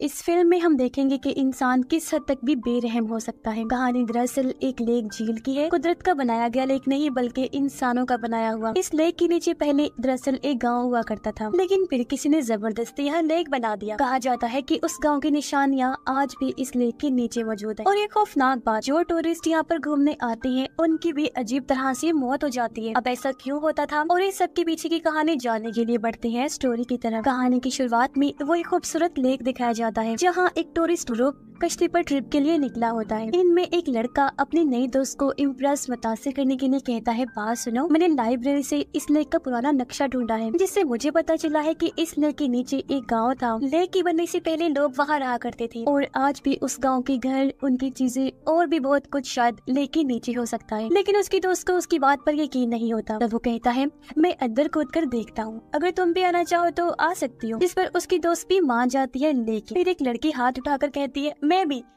इस फिल्म में हम देखेंगे कि इंसान किस हद तक भी बेरहम हो सकता है। कहानी दरअसल एक लेक झील की है। कुदरत का बनाया गया लेक नहीं बल्कि इंसानों का बनाया हुआ। इस लेक के नीचे पहले दरअसल एक गांव हुआ करता था, लेकिन फिर किसी ने जबरदस्ती यहाँ लेक बना दिया। कहा जाता है कि उस गांव की निशानियाँ आज भी इस लेक के नीचे मौजूद है। और ये खौफनाक बात, जो टूरिस्ट यहाँ पर घूमने आते हैं उनकी भी अजीब तरह से मौत हो जाती है। अब ऐसा क्यों होता था और इस सब के पीछे की कहानी जानने के लिए बढ़ते हैं स्टोरी की तरफ। कहानी की शुरुआत में वो एक खूबसूरत लेक दिखाया जाता है जहाँ एक टूरिस्ट ग्रुप कश्ती पर ट्रिप के लिए निकला होता है। इनमें एक लड़का अपने नए दोस्त को इम्प्रेस मुतासिर करने के लिए कहता है, बात सुनो, मैंने लाइब्रेरी से इस लेक का पुराना नक्शा ढूंढा है, जिससे मुझे पता चला है कि इस लेक के नीचे एक गांव था। लेक की बनने से पहले लोग वहां रहा करते थे और आज भी उस गांव के घर, उनकी चीजें और भी बहुत कुछ शायद लेक के नीचे हो सकता है। लेकिन उसकी दोस्त को उसकी बात पर यकीन नहीं होता। तब वो कहता है, मैं अंदर कूद कर देखता हूँ, अगर तुम भी आना चाहो तो आ सकती हो। जिस पर उसकी दोस्त भी मान जाती है। लेकिन फिर एक लड़की हाथ उठाकर कहती है,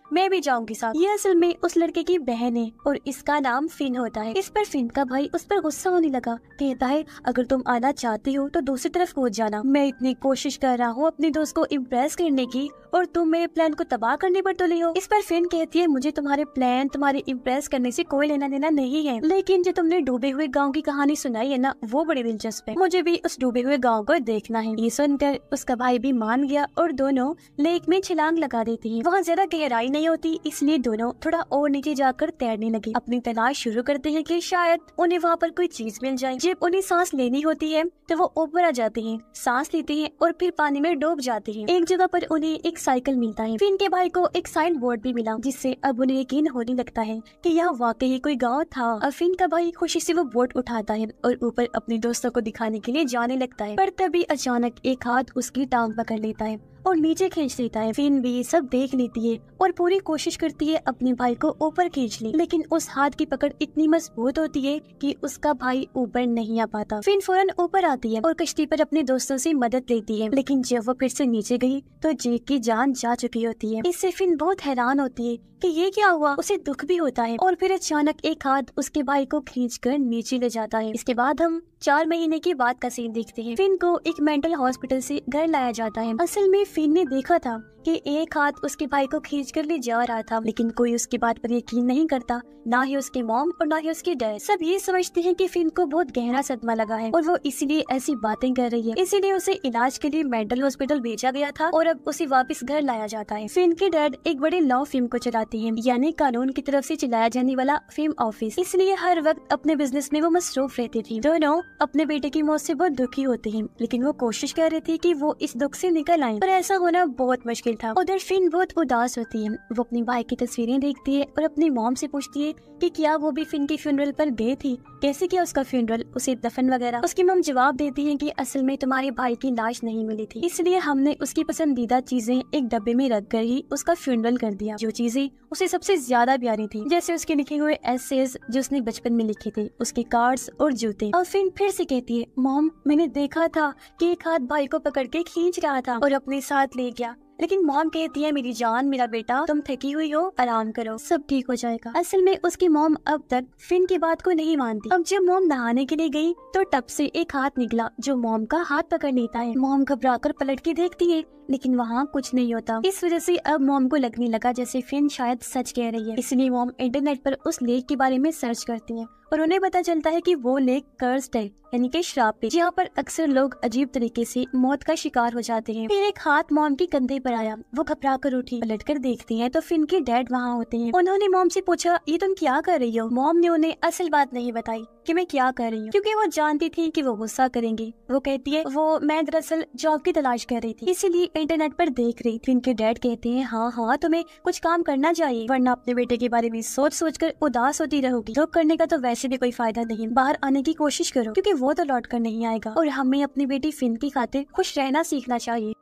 मैं भी जाऊंगी साथ। ये असल में उस लड़के की बहन है और इसका नाम फिन होता है। इस पर फिन का भाई उस पर गुस्सा होने लगा। कहता है, अगर तुम आना चाहती हो तो दूसरी तरफ कूद जाना। मैं इतनी कोशिश कर रहा हूँ अपनी दोस्त को इम्प्रेस करने की और तुम मेरे प्लान को तबाह करने पर तुली हो। इस पर फिन कहती है, मुझे तुम्हारे प्लान, तुम्हारे इम्प्रेस करने से कोई लेना देना नहीं है, लेकिन जो तुमने डूबे हुए गाँव की कहानी सुनाई है ना, वो बड़ी दिलचस्प है। मुझे भी उस डूबे हुए गाँव को देखना है। ये सुनकर उसका भाई भी मान गया और दोनों लेक में छलांग लगा देती है। वहाँ ज्यादा गहराई नहीं होती, इसलिए दोनों थोड़ा और नीचे जाकर तैरने लगे। अपनी तलाश शुरू करते हैं कि शायद उन्हें वहाँ पर कोई चीज मिल जाए। जब उन्हें सांस लेनी होती है तो वो ऊपर आ जाते हैं, सांस लेते हैं और फिर पानी में डूब जाते हैं। एक जगह पर उन्हें एक साइकिल मिलता है। फिन के भाई को एक साइन बोर्ड भी मिला, जिससे अब उन्हें यकीन होने लगता है कि यह वाकई कोई गाँव था। अब फिन का भाई खुशी से वो बोर्ड उठाता है और ऊपर अपने दोस्तों को दिखाने के लिए जाने लगता है। पर तभी अचानक एक हाथ उसकी टांग पकड़ लेता है और नीचे खींच लेता है। फिन भी सब देख लेती है और पूरी कोशिश करती है अपने भाई को ऊपर खींच ले, लेकिन उस हाथ की पकड़ इतनी मजबूत होती है कि उसका भाई ऊपर नहीं आ पाता। फिन फौरन ऊपर आती है और कश्ती पर अपने दोस्तों से मदद लेती है, लेकिन जब वो फिर से नीचे गई तो जेक की जान जा चुकी होती है। इससे फिन बहुत हैरान होती है कि ये क्या हुआ। उसे दुख भी होता है और फिर अचानक एक हाथ उसके भाई को खींचकर नीचे ले जाता है। इसके बाद हम 4 महीने के बाद का सीन देखते हैं। फिन को एक मेंटल हॉस्पिटल से घर लाया जाता है। असल में फिन ने देखा था कि एक हाथ उसके भाई को खींच कर ले जा रहा था, लेकिन कोई उसकी बात पर यकीन नहीं करता, ना ही उसके मॉम और ना ही उसके डैड। सब ये समझते हैं कि फिन को बहुत गहरा सदमा लगा है और वो इसीलिए ऐसी बातें कर रही है। इसीलिए उसे इलाज के लिए मेंटल हॉस्पिटल भेजा गया था और अब उसे वापस घर लाया जाता है। फिन के डैड एक बड़े लॉ फर्म को चलाते हैं, यानी कानून की तरफ से चलाया जाने वाला फर्म ऑफिस, इसलिए हर वक्त अपने बिजनेस में वो मसरूफ रहती थी। दोनों अपने बेटे की मौत से बहुत दुखी होते हैं, लेकिन वो कोशिश कर रही थी कि वो इस दुख से निकल आए, पर ऐसा होना बहुत मुश्किल था। उधर फिन बहुत उदास होती है। वो अपनी भाई की तस्वीरें देखती है और अपनी मॉम से पूछती है कि क्या वो भी फिन के फ्यूनरल पर गई थी, कैसे किया उसका फ्यूनरल, उसे दफन वगैरह। उसकी मॉम जवाब देती है कि असल में तुम्हारे भाई की लाश नहीं मिली थी, इसलिए हमने उसकी पसंदीदा चीजें एक डब्बे में रख कर ही उसका फ्यूनरल कर दिया। जो चीजें उसे सबसे ज्यादा प्यारी थी, जैसे उसके लिखे हुए एसेज जो उसने बचपन में लिखे थे, उसके कार्ड्स और जूते। और फिन फिर से कहती है, मॉम मैंने देखा था कि एक हाथ भाई को पकड़ के खींच रहा था और अपने साथ ले गया, लेकिन मॉम कहती है, मेरी जान, मेरा बेटा, तुम थकी हुई हो, आराम करो, सब ठीक हो जाएगा। असल में उसकी मॉम अब तक फिन की बात को नहीं मानती। अब जब मॉम नहाने के लिए गई तो टब से एक हाथ निकला जो मॉम का हाथ पकड़ लेता है। मॉम घबराकर पलट के देखती है, लेकिन वहाँ कुछ नहीं होता। इस वजह से अब मॉम को लगने लगा जैसे फिन शायद सच कह रही है, इसलिए मॉम इंटरनेट पर उस लेक के बारे में सर्च करती है और उन्हें पता चलता है कि वो लेक कर्स्ड है, यानी कि श्राप है, जहाँ पर अक्सर लोग अजीब तरीके से मौत का शिकार हो जाते हैं। फिर एक हाथ मॉम के कंधे पर आया, वो घबरा कर उठी। पलट कर देखती है तो फिन के डैड वहाँ होते हैं। उन्होंने मॉम से पूछा, ये तुम क्या कर रही हो? मॉम ने उन्हें असल बात नहीं बताई कि मैं क्या कर रही हूँ, क्योंकि वो जानती थी कि वो गुस्सा करेंगे। वो कहती है, वो मैं दरअसल जॉब की तलाश कर रही थी, इसीलिए इंटरनेट पर देख रही थी। इनके डैड कहते हैं, हाँ तुम्हें कुछ काम करना चाहिए, वरना अपने बेटे के बारे में सोच कर उदास होती रहोगी। दुख करने का तो वैसे भी कोई फायदा नहीं, बाहर आने की कोशिश करो, क्योंकि वो तो लौट कर नहीं आएगा और हमें अपनी बेटी फिन की खातिर खुश रहना सीखना चाहिए।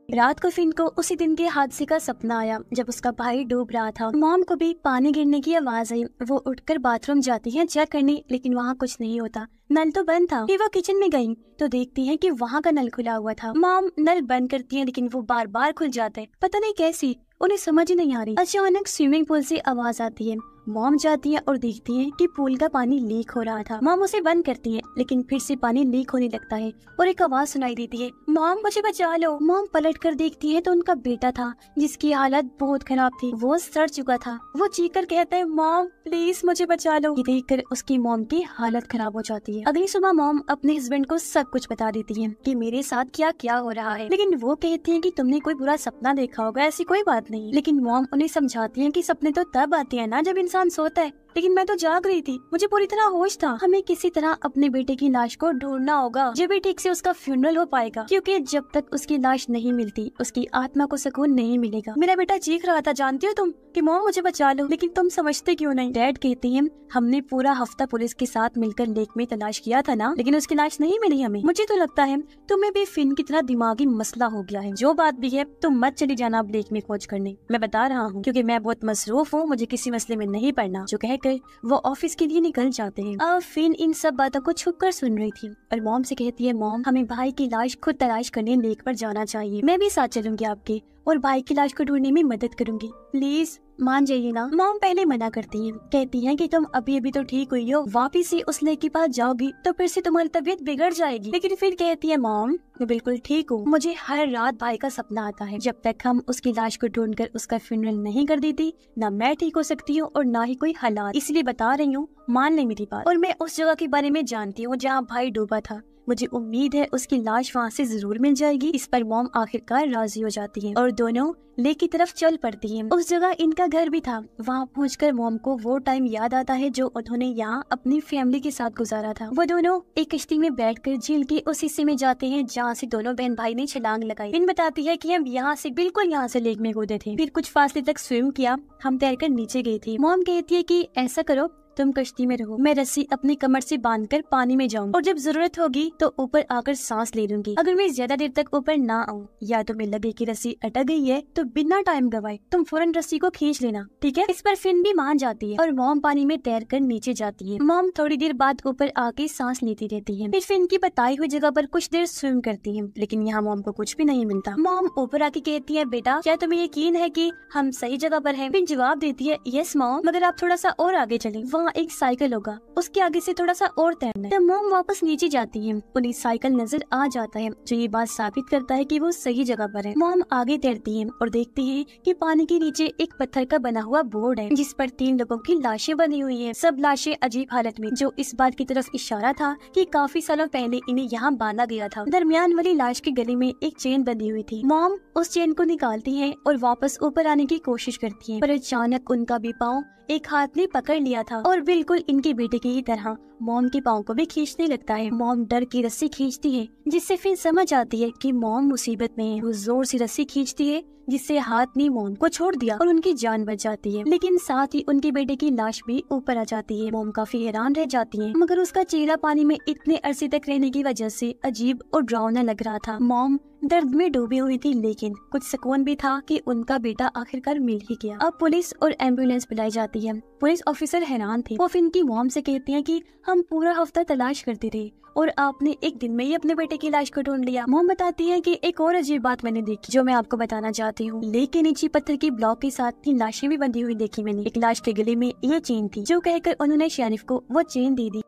रात को फिन को उसी दिन के हादसे का सपना आया जब उसका भाई डूब रहा था। मॉम को भी पानी गिरने की आवाज आई। वो उठकर बाथरूम जाती है चेक करने, लेकिन वहाँ कुछ नहीं होता, नल तो बंद था। फिर वो किचन में गई तो देखती है कि वहाँ का नल खुला हुआ था। मॉम नल बंद करती है, लेकिन वो बार बार खुल जाता है, पता नहीं कैसी। उन्हें समझ ही नहीं आ रही। अचानक स्विमिंग पूल से आवाज आती है। मॉम जाती है और देखती है कि पूल का पानी लीक हो रहा था। मॉम उसे बंद करती है, लेकिन फिर से पानी लीक होने लगता है और एक आवाज सुनाई देती है, मॉम मुझे बचा लो। मॉम पलट कर देखती है तो उनका बेटा था, जिसकी हालत बहुत खराब थी। वो सड़ चुका था। वो चीखकर कहता है, मॉम प्लीज मुझे बचा लो। ये देखकर उसकी मॉम की हालत खराब हो जाती है। अगली सुबह मॉम अपने हस्बैंड को सब कुछ बता देती है कि मेरे साथ क्या क्या हो रहा है, लेकिन वो कहती है कि तुमने कोई बुरा सपना देखा होगा, ऐसी कोई बात नहीं। लेकिन मॉम उन्हें समझाती है कि सपने तो तब आते हैं ना जब इंसान सोता है, लेकिन मैं तो जाग रही थी, मुझे पूरी तरह होश था। हमें किसी तरह अपने बेटे की लाश को ढूंढना होगा, जब भी ठीक से उसका फ्यूनरल हो पाएगा, क्योंकि जब तक उसकी लाश नहीं मिलती उसकी आत्मा को सुकून नहीं मिलेगा। मेरा बेटा चीख रहा था, जानती हो तुम, कि मॉम मुझे बचा लो, लेकिन तुम समझते क्यों नहीं। डैड कहती है, हमने पूरा हफ्ता पुलिस के साथ मिलकर लेक में तलाश किया था ना, लेकिन उसकी लाश नहीं मिली हमें। मुझे तो लगता है तुम्हें भी फिन की तरह दिमागी मसला हो गया है। जो बात भी है तुम मत चली जाना अब लेक में खोज करने, मैं बता रहा हूँ, क्योंकि मैं बहुत मसरूफ हूँ, मुझे किसी मसले में नहीं पड़ना। जो कहकर वो ऑफिस के लिए निकल जाते हैं। अब फिन इन सब बातों को छुप कर सुन रही थी और मॉम से कहती है, मॉम हमें भाई की लाश खुद तलाश करने लेक पर जाना चाहिए। मैं भी साथ चलूंगी आपके और भाई की लाश को ढूंढने में मदद करूंगी, प्लीज मान जाइए ना। मॉम पहले मना करती हैं, कहती हैं कि तुम अभी तो ठीक हुई हो, वापिस से उस लेक के पास जाओगी तो फिर से तुम्हारी तबीयत बिगड़ जाएगी। लेकिन फिर कहती है, मॉम मैं बिल्कुल ठीक हूँ, मुझे हर रात भाई का सपना आता है। जब तक हम उसकी लाश को ढूंढकर उसका फ्यूनरल नहीं कर देती, ना मैं ठीक हो सकती हूँ और ना ही कोई हालात। इसलिए बता रही हूँ, मान ले मेरी बात। और मैं उस जगह के बारे में जानती हूँ जहाँ भाई डूबा था, मुझे उम्मीद है उसकी लाश वहाँ से जरूर मिल जाएगी। इस पर मॉम आखिरकार राजी हो जाती है और दोनों लेक की तरफ चल पड़ती हैं। उस जगह इनका घर भी था। वहाँ पहुंचकर मॉम को वो टाइम याद आता है जो उन्होंने यहाँ अपनी फैमिली के साथ गुजारा था। वो दोनों एक कश्ती में बैठकर झील के उस हिस्से में जाते हैं जहाँ से दोनों बहन भाई ने छलांग लगाई। इन बताती है कि हम बिल्कुल यहाँ से लेक में कूदे थे, फिर कुछ फासले तक स्विम किया, हम तैरकर नीचे गई थी। मॉम कहती है कि ऐसा करो, तुम कश्ती में रहो, मैं रस्सी अपनी कमर से बांधकर पानी में जाऊंगी और जब जरूरत होगी तो ऊपर आकर सांस ले लूंगी। अगर मैं ज्यादा देर तक ऊपर ना आऊँ या तुम्हें लगे कि रस्सी अटक गई है तो बिना टाइम गवाए तुम फौरन रस्सी को खींच लेना, ठीक है। इस पर फिन भी मान जाती है और मॉम पानी में तैरकर नीचे जाती है। मॉम थोड़ी देर बाद ऊपर आके सांस लेती रहती है। फिर फिन की बताई हुई जगह पर कुछ देर स्विम करती है, लेकिन यहाँ मॉम को कुछ भी नहीं मिलता। मॉम ऊपर आके कहती है, बेटा क्या तुम्हें यकीन है कि हम सही जगह पर हैं? फिन जवाब देती है, यस मॉम, मगर आप थोड़ा सा और आगे चलें, वहाँ एक साइकिल होगा, उसके आगे से थोड़ा सा और तैरना है। तब मॉम वापस नीचे जाती है, उन्हें साइकिल नजर आ जाता है, जो ये बात साबित करता है कि वो सही जगह पर है। मॉम आगे तैरती है और देखती है कि पानी के नीचे एक पत्थर का बना हुआ बोर्ड है, जिस पर 3 लोगों की लाशें बनी हुई हैं। सब लाशें अजीब हालत में, जो इस बात की तरफ इशारा था कि काफी सालों पहले इन्हें यहाँ बांधा गया था। दरमियान वाली लाश के गले में एक चेन बंधी हुई थी। मॉम उस चेन को निकालती है और वापस ऊपर आने की कोशिश करती है, पर अचानक उनका भी पाँव एक हाथ ने पकड़ लिया था और बिल्कुल इनके बेटे की ही तरह मॉम के पाँव को भी खींचने लगता है। मॉम डर की रस्सी खींचती है, जिससे फिर समझ आती है कि मॉम मुसीबत में है। वो जोर से रस्सी खींचती है, जिससे हाथ ने मॉम को छोड़ दिया और उनकी जान बच जाती है। लेकिन साथ ही उनके बेटे की लाश भी ऊपर आ जाती है। मॉम काफी हैरान रह जाती है, मगर उसका चेहरा पानी में इतने अरसे तक रहने की वजह से अजीब और डरावना लग रहा था। मॉम दर्द में डूबी हुई थी, लेकिन कुछ सुकून भी था कि उनका बेटा आखिरकार मिल ही गया। अब पुलिस और एम्बुलेंस बुलाई जाती है। पुलिस ऑफिसर हैरान थे। वो फिन की मॉम से कहती हैं कि हम पूरा हफ्ता तलाश करते रहे और आपने एक दिन में ही अपने बेटे की लाश को ढूंढ लिया। मॉम बताती है कि एक और अजीब बात मैंने देखी, जो मैं आपको बताना चाहती हूँ। लेक के नीचे पत्थर की ब्लॉक के साथ 3 लाशें भी बंधी हुई देखी मैंने। एक लाश के गले में ये चेन थी, जो कहकर उन्होंने शेरिफ को वो चेन दे दी।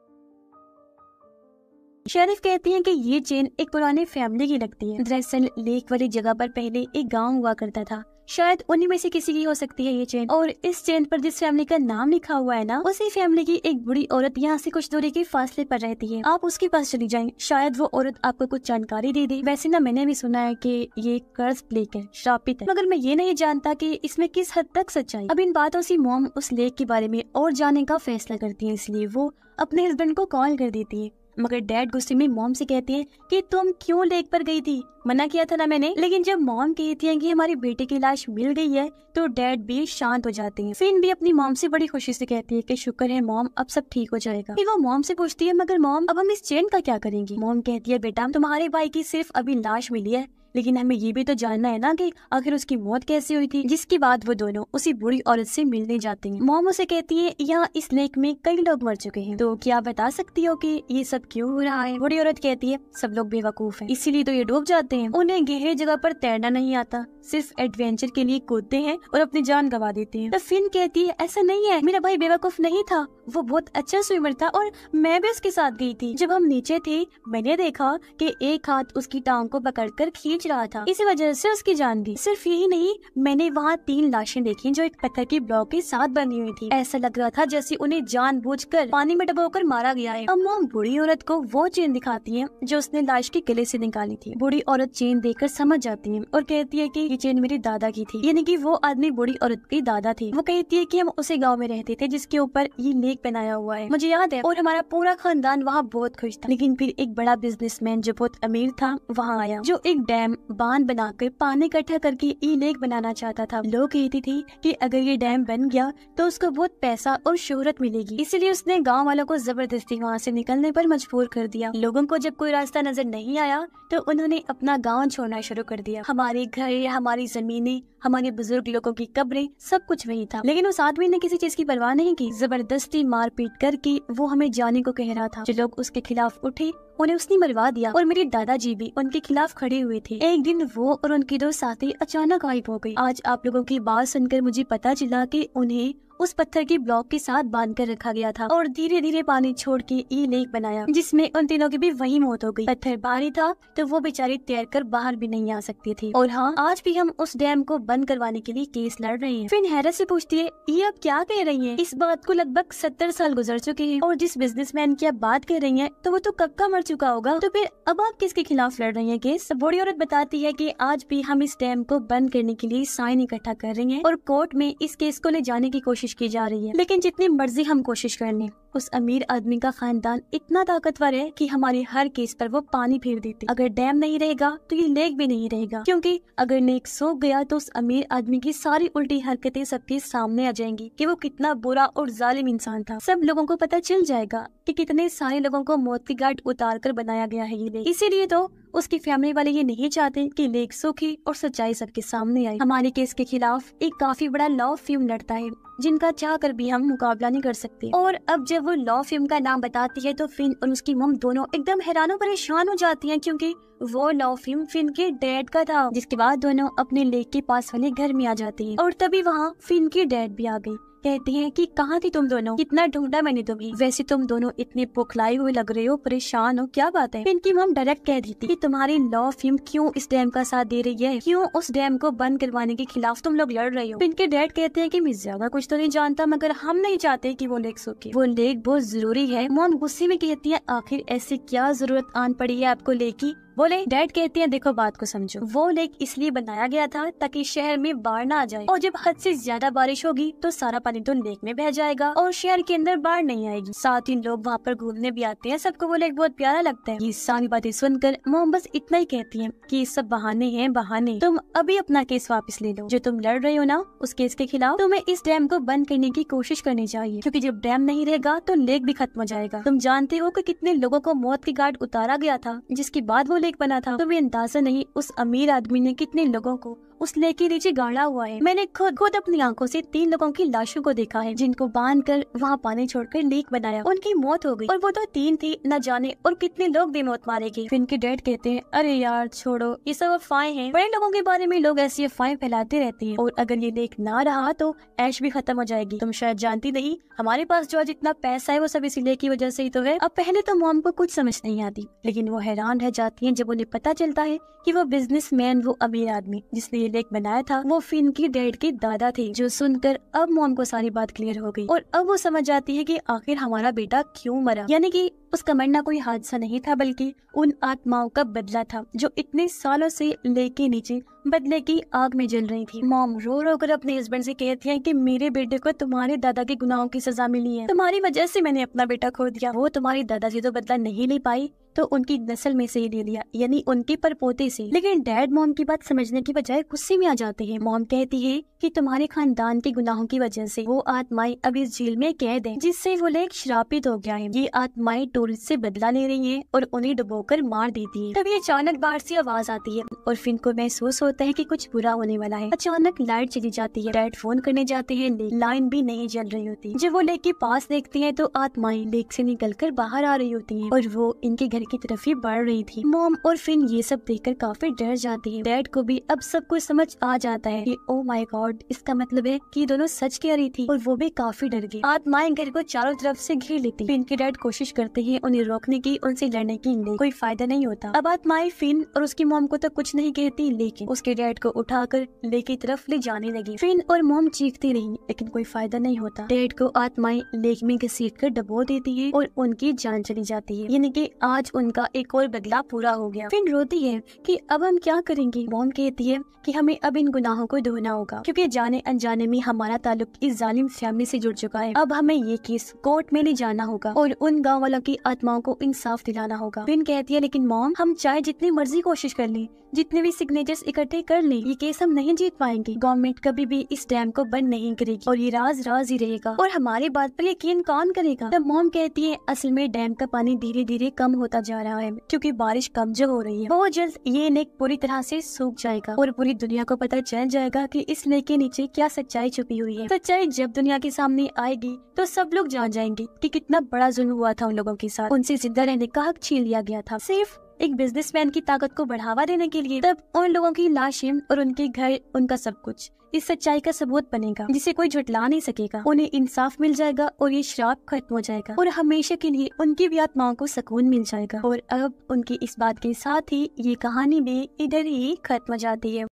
शेरिफ कहती हैं कि ये चेन एक पुराने फैमिली की लगती है। दरअसल लेक वाली जगह पर पहले एक गांव हुआ करता था, शायद उन्हीं में से किसी की हो सकती है ये चेन। और इस चेन पर जिस फैमिली का नाम लिखा हुआ है ना, उसी फैमिली की एक बुढ़ी औरत यहाँ से कुछ दूरी के फासले पर रहती है। आप उसके पास चली जाएं, शायद वो औरत आपको कुछ जानकारी दे दे। वैसे ना मैंने भी सुना है कि ये कर्ज लेक है, श्रापित है, मगर मैं ये नहीं जानता कि इसमें किस हद तक सच्चाई। अब इन बातों से मॉम उस लेक के बारे में और जानने का फैसला करती है, इसलिए वो अपने हस्बैंड को कॉल कर देती है। मगर डैड गुस्से में मॉम से कहते हैं कि तुम क्यों लेक पर गई थी, मना किया था ना मैंने। लेकिन जब मॉम कहती है कि हमारे बेटे की लाश मिल गई है तो डैड भी शांत हो जाते हैं। फिन भी अपनी मॉम से बड़ी खुशी से कहती है कि शुक्र है मॉम, अब सब ठीक हो जाएगा। फिर वो मॉम से पूछती है, मगर मॉम अब हम इस चेन का क्या करेंगे? मॉम कहती है, बेटा तुम्हारे भाई की सिर्फ अभी लाश मिली है, लेकिन हमें ये भी तो जानना है ना कि आखिर उसकी मौत कैसे हुई थी। जिसके बाद वो दोनों उसी बुरी औरत से मिलने जाते हैं। मॉम उसे कहती है, यहाँ इस लेक में कई लोग मर चुके हैं, तो क्या बता सकती हो कि ये सब क्यों हो रहा है? बुरी औरत कहती है, सब लोग बेवकूफ हैं, इसीलिए तो ये डूब जाते हैं। उन्हें गहरी जगह पर तैरना नहीं आता, सिर्फ एडवेंचर के लिए कूदते हैं और अपनी जान गंवा देते हैं। तो फिन कहती है ऐसा नहीं है, मेरा भाई बेवकूफ नहीं था, वो बहुत अच्छा स्विमर था और मैं भी उसके साथ गई थी। जब हम नीचे थे मैंने देखा कि एक हाथ उसकी टांग को पकड़कर खींच रहा था, इसी वजह से उसकी जान गई। सिर्फ यही नहीं, मैंने वहाँ 3 लाशें देखी जो एक पत्थर की ब्लॉक के साथ बनी हुई थी। ऐसा लग रहा था जैसे उन्हें जानबूझकर पानी में डुबोकर मारा गया है। अब मॉम बूढ़ी औरत को वो चेन दिखाती है जो उसने लाश के गले से निकाली थी। बूढ़ी औरत चेन देखकर समझ जाती है और कहती है कि ये चेन मेरी दादा की थी, यानी कि वो आदमी बूढ़ी औरत की दादा थे। वो कहती है कि हम उसी गांव में रहते थे जिसके ऊपर ये लेक बनाया हुआ है, मुझे याद है, और हमारा पूरा खानदान वहाँ बहुत खुश था। लेकिन फिर एक बड़ा बिजनेसमैन जो बहुत अमीर था वहाँ आया, जो एक डैम बांध बनाकर पानी इकट्ठा करके ये लेक बनाना चाहता था। लोग कहती थी कि अगर ये डैम बन गया तो उसको बहुत पैसा और शोहरत मिलेगी, इसलिए उसने गाँव वालों को जबरदस्ती वहाँ से निकलने पर मजबूर कर दिया। लोगों को जब कोई रास्ता नजर नहीं आया तो उन्होंने अपना गाँव छोड़ना शुरू कर दिया। हमारे घर, हमारी जमीनें, हमारे बुजुर्ग लोगों की कब्रें, सब कुछ वही था। लेकिन उस आदमी ने किसी चीज की परवाह नहीं की। जबरदस्ती मारपीट करके वो हमें जाने को कह रहा था। जो लोग उसके खिलाफ उठे उन्हें उसने मरवा दिया और मेरे दादाजी भी उनके खिलाफ खड़े हुए थे। एक दिन वो और उनके 2 साथी अचानक गायब हो गई। आज आप लोगों की बात सुनकर मुझे पता चला कि उन्हें उस पत्थर की ब्लॉक के साथ बांध कर रखा गया था और धीरे धीरे पानी छोड़ के ये लेक बनाया, जिसमें उन तीनों की भी वही मौत हो गई। पत्थर भारी था तो वो बेचारी तैरकर बाहर भी नहीं आ सकती थी। और हाँ, आज भी हम उस डैम को बंद करवाने के लिए केस लड़ रहे हैं। फिर हैरत से पूछती है ये अब क्या कह रही है? इस बात को लगभग 70 साल गुजर चुके हैं और जिस बिजनेसमैन की आप बात कर रही है तो वो तो कब का मर चुका होगा, तो फिर अब आप किसके खिलाफ लड़ रही है केस? बूढ़ी औरत बताती है कि आज भी हम इस डैम को बंद करने के लिए साइन इकट्ठा कर रही हैं और कोर्ट में इस केस को ले जाने की कोशिश की जा रही है। लेकिन जितनी मर्जी हम कोशिश कर लें, उस अमीर आदमी का खानदान इतना ताकतवर है कि हमारे हर केस पर वो पानी फेर देते। अगर डैम नहीं रहेगा तो ये लेक भी नहीं रहेगा, क्योंकि अगर लेक सूख गया तो उस अमीर आदमी की सारी उल्टी हरकतें सबके सामने आ जाएंगी कि वो कितना बुरा और जालिम इंसान था। सब लोगों को पता चल जाएगा कि कितने सारे लोगों को मौत की घाट उतार कर बनाया गया है ये लेक। इसीलिए तो उसकी फैमिली वाले ये नहीं चाहते कि लेक सूखे और सच्चाई सबके सामने आए। हमारे केस के खिलाफ एक काफी बड़ा लॉ फर्म लड़ता है जिनका चाह कर भी हम मुकाबला नहीं कर सकते। और अब जब वो लॉ फर्म का नाम बताती है तो फिन और उसकी मम दोनों एकदम हैरान परेशान हो जाती हैं, क्योंकि वो लॉ फर्म फिन के डैड का था। जिसके बाद दोनों अपने लेक के पास वाले घर में आ जाती हैं और तभी वहाँ फिन की डैड भी आ गई। कहते हैं कि कहाँ थी तुम दोनों, कितना ढूंढा मैंने तुम्हें, वैसे तुम दोनों इतने बुखलाए हुए लग रहे हो, परेशान हो, क्या बात है? इनकी मम डायरेक्ट कह देती कि तुम्हारी लॉ फर्म क्यों इस डैम का साथ दे रही है, क्यों उस डैम को बंद करवाने के खिलाफ तुम लोग लड़ रहे हो। इनके डैड कहते हैं कि मैं ज्यादा कुछ तो नहीं जानता, मगर हम नहीं चाहते कि वो लेक सूखे, वो लेक बहुत जरूरी है। मॉम गुस्से में कहती है आखिर ऐसी क्या जरूरत आन पड़ी है आपको लेक की? बोले डैड कहते हैं देखो बात को समझो, वो लेक इसलिए बनाया गया था ताकि शहर में बाढ़ ना आ जाए, और जब हद से ज्यादा बारिश होगी तो सारा पानी तो लेक में बह जाएगा और शहर के अंदर बाढ़ नहीं आएगी। साथ ही लोग वहाँ पर घूमने भी आते हैं, सबको वो लेक बहुत प्यारा लगता है। ये सारी बातें सुनकर मॉम बस इतना ही कहती है कि ये सब बहाने हैं, बहाने। तुम अभी अपना केस वापस ले लो, जो तुम लड़ रहे हो ना उस केस के खिलाफ तुम्हें इस डैम को बंद करने की कोशिश करनी चाहिए, क्योंकि जब डैम नहीं रहेगा तो लेक भी खत्म हो जाएगा। तुम जानते हो कि कितने लोगों को मौत की घाट उतारा गया था जिसके बाद वो लेक बना था। तुम्हें अंदाजा नहीं उस अमीर आदमी ने कितने लोगों को उस लेक के नीचे गाड़ा हुआ है। मैंने खुद अपनी आंखों से 3 लोगों की लाशों को देखा है जिनको बांधकर वहाँ पानी छोड़कर लेक बनाया, उनकी मौत हो गई और वो तो 3 थी, न जाने और कितने लोग बेमौत मारे गए। फिर इनके डैड कहते हैं अरे यार छोड़ो, ये सब अफवाहें हैं, बड़े लोगों के बारे में लोग ऐसी अफवाहें फैलाते रहते हैं, और अगर ये लेक ना रहा तो ऐश भी खत्म हो जाएगी। तुम शायद जानती नहीं, हमारे पास जो आज इतना पैसा है वो सब इसी लेक की वजह से ही तो है। अब पहले तो मॉम को कुछ समझ नहीं आती, लेकिन वो हैरान रह जाती है जब उन्हें पता चलता है कि वो बिजनेसमैन, वो अमीर आदमी जिसने ये लेक बनाया था, वो फिन की डैड के दादा थे। जो सुनकर अब मॉम को सारी बात क्लियर हो गई और अब वो समझ जाती है कि आखिर हमारा बेटा क्यों मरा, यानी कि उसका मरना कोई हादसा नहीं था बल्कि उन आत्माओं का बदला था जो इतने सालों से लेक के नीचे बदले की आग में जल रही थी। मॉम रो रो कर अपने हस्बैंड से कहती है कि मेरे बेटे को तुम्हारे दादा के गुनाहों की सजा मिली है, तुम्हारी वजह से मैंने अपना बेटा खो दिया। वो तुम्हारी दादा से तो बदला नहीं ले पाई तो उनकी नस्ल में से ही ले लिया, यानी उनके परपोते से। लेकिन डैड मॉम की बात समझने की बजाय गुस्से में आ जाते हैं। मॉम कहती है कि तुम्हारे खानदान के गुनाहों की वजह से वो आत्माएं अब इस झील में कैद हैं, जिससे वो लेक श्रापित हो गया है। ये आत्माएं सूरज से बदला ले रही है और उन्हें डुबोकर मार देती है। तभी अचानक बाहर से आवाज आती है और फिन को महसूस होता है कि कुछ बुरा होने वाला है। अचानक लाइट चली जाती है। डैड फोन करने जाते हैं, लाइन भी नहीं जल रही होती। जब वो लेक के पास देखते हैं तो आत्माएं लेक से निकलकर बाहर आ रही होती हैं और वो इनके घर की तरफ ही बढ़ रही थी। मॉम और फिन ये सब देखकर काफी डर जाती है। डैड को भी अब सब कुछ समझ आ जाता है कि ओ माय गॉड, इसका मतलब है कि दोनों सच कह रही थी और वो भी काफी डर गई। आत्माएं घर को चारों तरफ से घेर लेती। फिन के डैड कोशिश करते हैं उन्हें रोकने की, उनसे लड़ने की, लेकिन कोई फायदा नहीं होता। अब आत्माएं फिन और उसकी मॉम को तो कुछ नहीं कहती, लेकिन उसके डैड को उठाकर लेक की तरफ ले जाने लगी। फिन और मॉम चीखती रही, लेकिन कोई फायदा नहीं होता। डैड को आत्माएं लेक में घसीट कर डबो देती है और उनकी जान चली जाती है। यानी कि आज उनका एक और बदला पूरा हो गया। फिन रोती है कि अब हम क्या करेंगे। मॉम कहती है कि हमें अब इन गुनाहों को धोना होगा, क्योंकि जाने अनजाने में हमारा ताल्लुक इस जालिम फैमिली से जुड़ चुका है। अब हमें ये केस कोर्ट में ले जाना होगा और उन गाँव वालों की आत्माओं को इंसाफ दिलाना होगा। फिन कहती है लेकिन मॉम, हम चाहे जितनी मर्जी कोशिश कर लें, जितने भी सिग्नेचर्स इकट्ठे कर लें, ये केस हम नहीं जीत पाएंगे। गवर्नमेंट कभी भी इस डैम को बंद नहीं करेगी और ये राज राज ही रहेगा और हमारी बात पर यकीन कौन करेगा। तब मॉम कहती है असल में डैम का पानी धीरे धीरे कम होता जा रहा है, क्योंकि बारिश कम जो हो रही है। बहुत जल्द ये लेक पूरी तरह से सूख जाएगा और पूरी दुनिया को पता चल जाएगा कि इस लेक के नीचे क्या सच्चाई छुपी हुई है। सच्चाई जब दुनिया के सामने आएगी तो सब लोग जान जाएंगे कि कितना बड़ा जुल्म हुआ था उन लोगों के साथ। उनसे जिंदा रहने का हक छीन लिया गया था, सिर्फ एक बिजनेसमैन की ताकत को बढ़ावा देने के लिए। तब उन लोगों की लाशें और उनके घर, उनका सब कुछ इस सच्चाई का सबूत बनेगा जिसे कोई झुटला नहीं सकेगा। उन्हें इंसाफ मिल जाएगा और ये श्राप खत्म हो जाएगा और हमेशा के लिए उनकी भी आत्माओं को सुकून मिल जाएगा। और अब उनकी इस बात के साथ ही ये कहानी भी इधर ही खत्म हो जाती है।